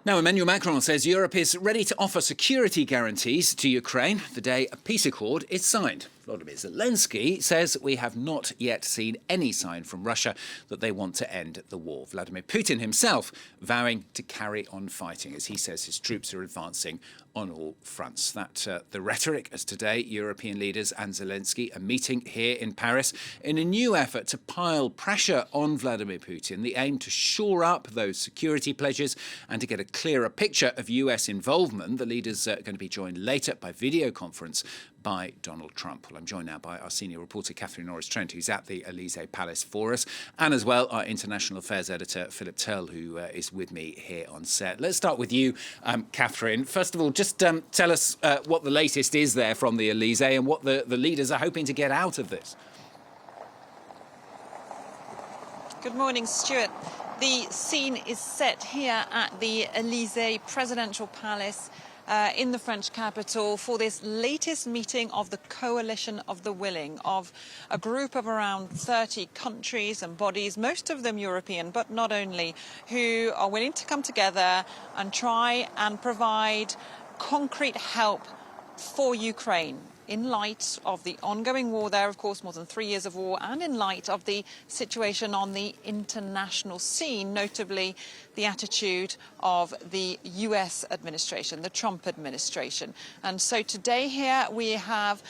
Now, Emmanuel Macron says Europe is ready to offer security guarantees to Ukraine the day a peace accord is signed. Volodymyr Zelensky says we have not yet seen any sign from Russia that they want to end the war. Vladimir Putin himself vowing to carry on fighting as he says his troops are advancing on all fronts. That the rhetoric as today European leaders and Zelensky are meeting here in Paris in a new effort to pile pressure on Vladimir Putin, the aim to shore up those security pledges and to get a clearer picture of US involvement. The leaders are going to be joined later by video conference by Donald Trump. Well, I'm joined now by our senior reporter, Catherine Norris Trent, who's at the Elysee Palace for us, and as well our international affairs editor, Philip Turle, who is with me here on set. Let's start with you, Catherine. First of all, just tell us what the latest is there from the Elysee and what the leaders are hoping to get out of this. Good morning, Stuart. The scene is set here at the Elysee Presidential Palace in the French capital for this latest meeting of the Coalition of the Willing, of a group of around 30 countries and bodies, most of them European, but not only, who are willing to come together and try and provide concrete help for Ukraine in light of the ongoing war there, of course, more than 3 years of war, and in light of the situation on the international scene, notably the attitude of the US administration, the Trump administration. And so today here we have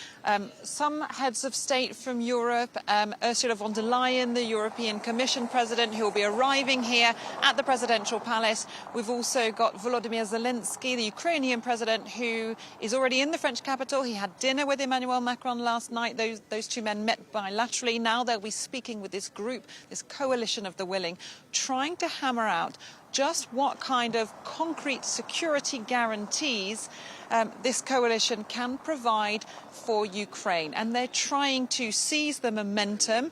some heads of state from Europe, Ursula von der Leyen, the European Commission President, who will be arriving here at the Presidential Palace. We've also got Volodymyr Zelensky, the Ukrainian President, who is already in the French capital. He had dinner with Emmanuel Macron last night. Those two men met bilaterally. Now they'll be speaking with this group, this coalition of the willing, trying to hammer out just what kind of concrete security guarantees this coalition can provide for Ukraine. And they're trying to seize the momentum,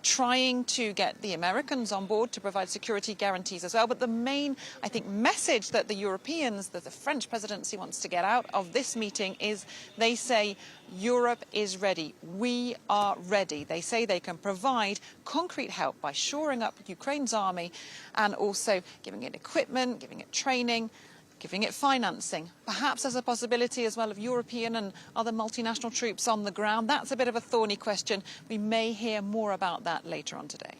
trying to get the Americans on board to provide security guarantees as well. But the main, I think, message that the Europeans, that the French presidency wants to get out of this meeting is they say Europe is ready. We are ready. They say they can provide concrete help by shoring up Ukraine's army and also giving it equipment, giving it training, giving it financing. Perhaps there's a possibility as well of European and other multinational troops on the ground. That's a bit of a thorny question. We may hear more about that later on today.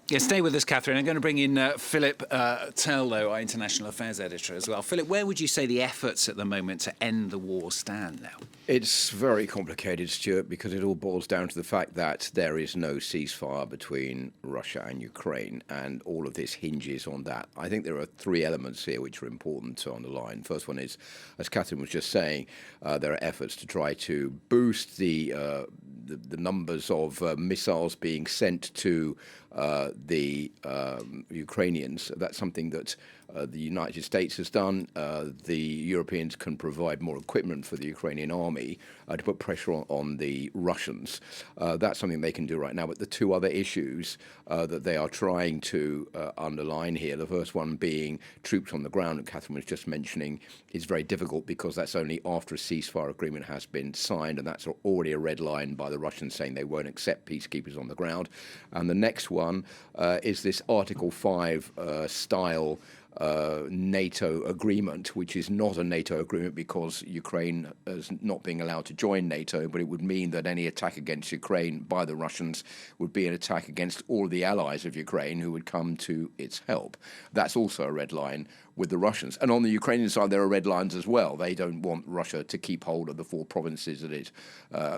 Yeah, stay with us, Catherine. I'm going to bring in Philip Turle, though, our international affairs editor as well. Philip, where would you say the efforts at the moment to end the war stand now? It's very complicated, Stuart, because it all boils down to the fact that there is no ceasefire between Russia and Ukraine, and all of this hinges on that. I think there are three elements here which are important to underline. First one is, as Catherine was just saying, there are efforts to try to boost the numbers of missiles being sent to the Ukrainians. That's something that the United States has done. The Europeans can provide more equipment for the Ukrainian army to put pressure on the Russians. That's something they can do right now. But the two other issues that they are trying to underline here, the first one being troops on the ground, that Catherine was just mentioning, is very difficult because that's only after a ceasefire agreement has been signed, and that's already a red line by the Russians saying they won't accept peacekeepers on the ground. And the next one is this Article 5 style NATO agreement, which is not a NATO agreement because Ukraine is not being allowed to join NATO, but it would mean that any attack against Ukraine by the Russians would be an attack against all the allies of Ukraine who would come to its help. That's also a red line with the Russians. And on the Ukrainian side, there are red lines as well. They don't want Russia to keep hold of the 4 provinces that it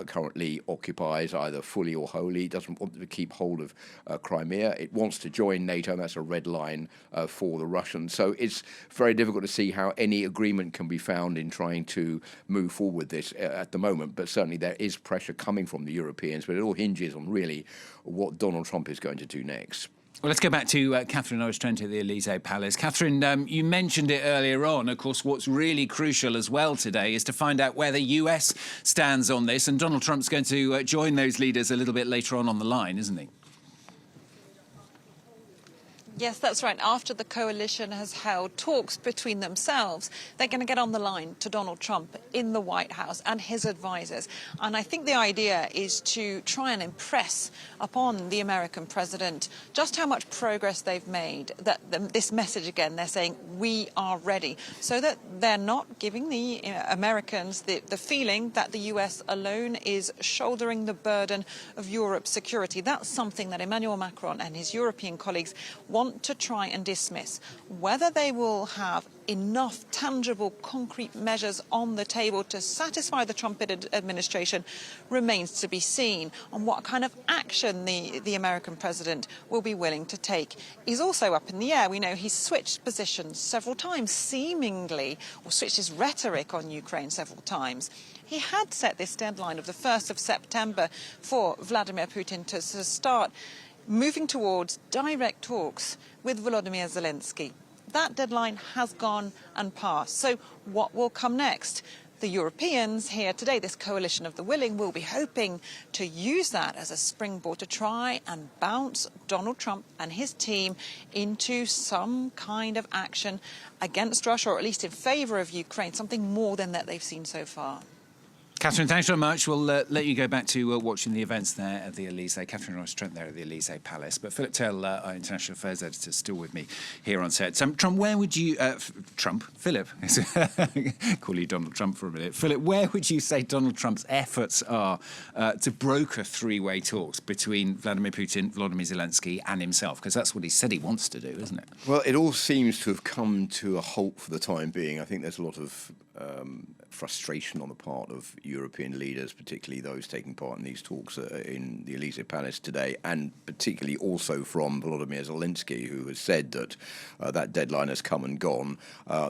currently occupies, either fully or wholly. It doesn't want to keep hold of Crimea. It wants to join NATO, and that's a red line for the Russians. So it's very difficult to see how any agreement can be found in trying to move forward with this at the moment. But certainly there is pressure coming from the Europeans, but it all hinges on really what Donald Trump is going to do next. Well, let's go back to Catherine Norris Trent at the Elysee Palace. Catherine, you mentioned it earlier on. Of course, what's really crucial as well today is to find out where the US stands on this. And Donald Trump's going to join those leaders a little bit later on the line, isn't he? Yes, that's right. After the coalition has held talks between themselves, they're going to get on the line to Donald Trump in the White House and his advisors. And I think the idea is to try and impress upon the American president just how much progress they've made. That this message again, they're saying, we are ready, so that they're not giving the Americans the feeling that the US alone is shouldering the burden of Europe's security. That's something that Emmanuel Macron and his European colleagues want to try and dismiss. Whether they will have enough tangible, concrete measures on the table to satisfy the Trump administration remains to be seen, on what kind of action the American president will be willing to take is also up in the air. We know he's switched positions several times, seemingly, or switched his rhetoric on Ukraine several times. He had set this deadline of the 1st of September for Vladimir Putin to start moving towards direct talks with Volodymyr Zelensky. That deadline has gone and passed. So what will come next? The Europeans here today, this coalition of the willing, will be hoping to use that as a springboard to try and bounce Donald Trump and his team into some kind of action against Russia, or at least in favour of Ukraine, something more than that they've seen so far. Catherine, thanks very much. We'll let you go back to watching the events there at the Elysee. Catherine Norris Trent there at the Elysee Palace. But Philip Turle, our international affairs editor, is still with me here on set. Trump, where would you... Philip, call you Donald Trump for a minute. Philip, where would you say Donald Trump's efforts are to broker three-way talks between Vladimir Putin, Volodymyr Zelensky and himself? Because that's what he said he wants to do, isn't it? Well, it all seems to have come to a halt for the time being. I think there's a lot of frustration on the part of European leaders, particularly those taking part in these talks in the Elysee Palace today, and particularly also from Volodymyr Zelensky, who has said that that deadline has come and gone.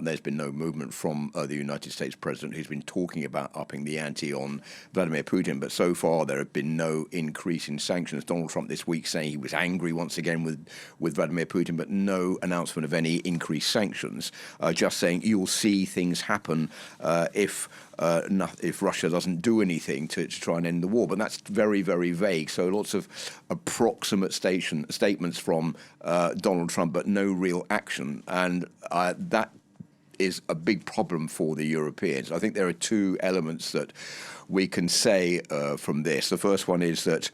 There's been no movement from the United States president, who's been talking about upping the ante on Vladimir Putin, but so far there have been no increase in sanctions. Donald Trump this week saying he was angry once again with Vladimir Putin, but no announcement of any increased sanctions, just saying you'll see things happen if Russia doesn't do anything to try and end the war. But that's very, very vague. So lots of approximate statements from Donald Trump, but no real action. And that is a big problem for the Europeans. I think there are two elements that we can say from this. The first one is that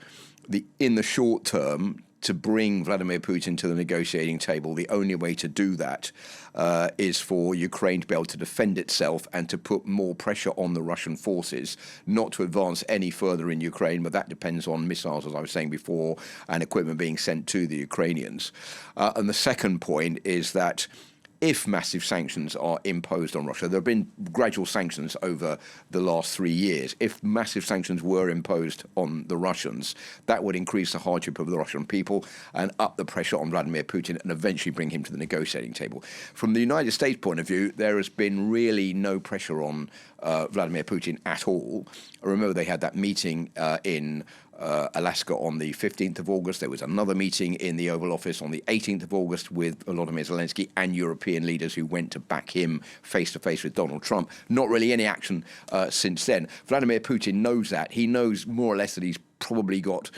in the short term, to bring Vladimir Putin to the negotiating table, the only way to do that is for Ukraine to be able to defend itself and to put more pressure on the Russian forces, not to advance any further in Ukraine, but that depends on missiles, as I was saying before, and equipment being sent to the Ukrainians. And the second point is that if massive sanctions are imposed on Russia, there have been gradual sanctions over the last 3 years. If massive sanctions were imposed on the Russians, that would increase the hardship of the Russian people and up the pressure on Vladimir Putin and eventually bring him to the negotiating table. From the United States point of view, there has been really no pressure on Vladimir Putin at all. I remember they had that meeting in Alaska on the 15th of August. There was another meeting in the Oval Office on the 18th of August with Volodymyr Zelensky and European leaders who went to back him face-to-face with Donald Trump. Not really any action since then. Vladimir Putin knows that. He knows more or less that he's probably got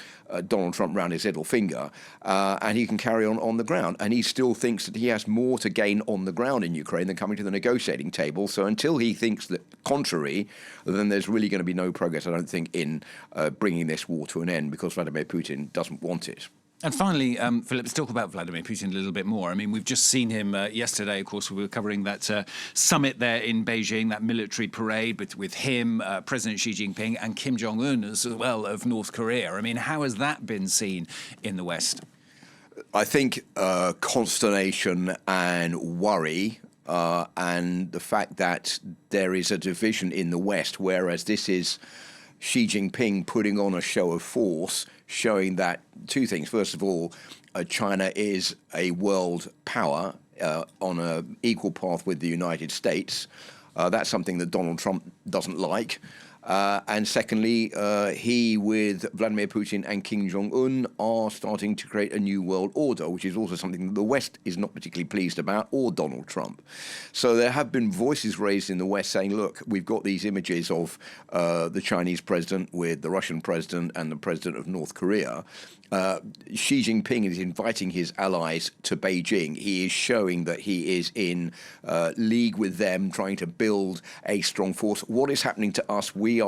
Donald Trump round his little finger, and he can carry on the ground. And he still thinks that he has more to gain on the ground in Ukraine than coming to the negotiating table. So until he thinks the contrary, then there's really going to be no progress, I don't think, in bringing this war to an end, because Vladimir Putin doesn't want it. And finally, Philip, let's talk about Vladimir Putin a little bit more. I mean, we've just seen him yesterday, of course, we were covering that summit there in Beijing, that military parade with him, President Xi Jinping and Kim Jong-un as well of North Korea. I mean, how has that been seen in the West? I think consternation and worry, and the fact that there is a division in the West, whereas this is Xi Jinping putting on a show of force, showing that two things. First of all, China is a world power on an equal path with the United States. That's something that Donald Trump doesn't like. And secondly, he with Vladimir Putin and Kim Jong-un are starting to create a new world order, which is also something that the West is not particularly pleased about, or Donald Trump. So there have been voices raised in the West saying, look, we've got these images of the Chinese president with the Russian president and the president of North Korea. Xi Jinping is inviting his allies to Beijing. He is showing that he is in league with them, trying to build a strong force. What is happening to us? We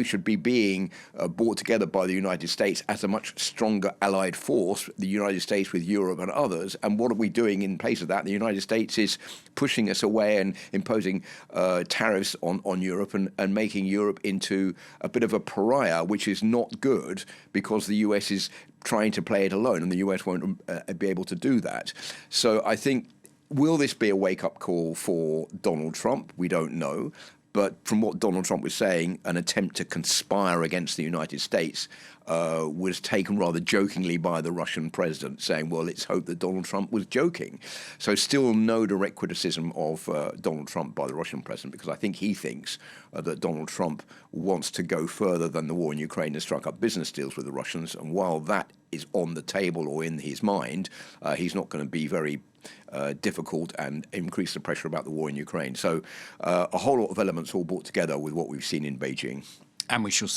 should be being brought together by the United States as a much stronger allied force, the United States with Europe and others. And what are we doing in place of that? The United States is pushing us away and imposing tariffs on Europe and making Europe into a bit of a pariah, which is not good because the US is trying to play it alone and the US won't be able to do that. So I think, will this be a wake-up call for Donald Trump? We don't know. But from what Donald Trump was saying, an attempt to conspire against the United States was taken rather jokingly by the Russian president, saying, well, let's hope that Donald Trump was joking. So still no direct criticism of Donald Trump by the Russian president, because I think he thinks that Donald Trump wants to go further than the war in Ukraine and struck up business deals with the Russians. And while that is on the table or in his mind, he's not going to be very difficult and increase the pressure about the war in Ukraine. So a whole lot of elements all brought together with what we've seen in Beijing. And we shall see.